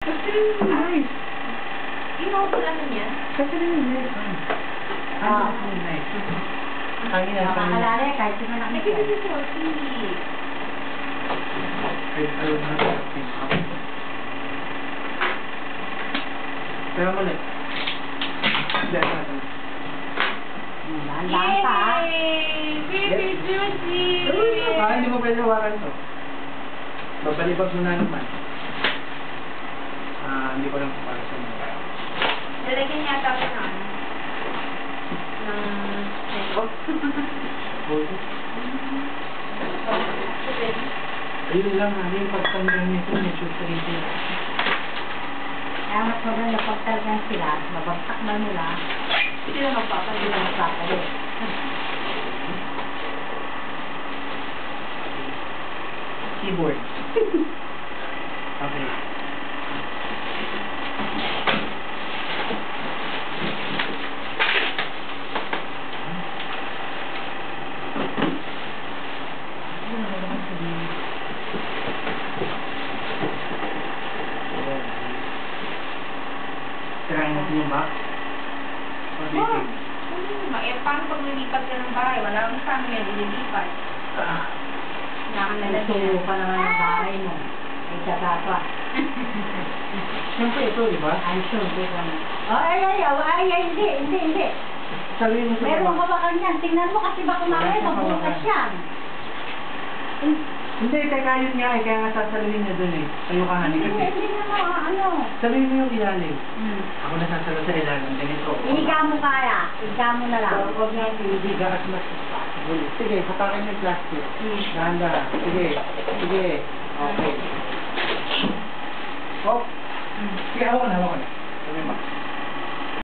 Nice. Ikaw ba lang yan? Kasi rin yung nice. Ano yung nice? Kami na kami. Nakakalala kahit sino lang Kasi siya. si Sophie. Kahit alam na sa ating pero muli. Hindi natin. Landang pa. Yay! Baby Juicy! Hindi mo pwede hawakan to. Babalibag mo na naman. Hindi ko lang para sa mga. Lalagyan yata ko ng makeup. Ayun lang yung pagtanggal nito, medyo sarili. Kaya mas maganda pagtalgan sila, mabagsak man nila, Sino magpapalit? sila magpapalit. Keyboard. Okay. Tirahin natin yung box. Oh, paano pag nilipat ka ng bahay? Wala kang sa amin yan, ililipat. Wala kang lalagyan. Nagsuyo pa naman ang bahay mo. Ay, dadapa. Siyempre ito, di ba? I'm sure, di ba? Hindi. Sabihin mo sa Meron baba. ka ba kanyan? Tingnan mo kasi baka mamaya Wala siyang magbukas hawakan. yan. Hindi, teka yun nga eh. Kaya nga sasaluhin niya dun eh. Tayo ka hani kasi. Hindi naman, ano. Sabihin mo yung ilalim. Hmm. Ako na sasalo sa ilalim. Ganito. Ihiga mo kaya. Ihiga mo na lang. Huwag nga ibiga as much as possible. Sige, hapakin yung plastic. Dahan-dahan. Sige. Okay. Hop. Sige, hawa ko na. Sabi mo.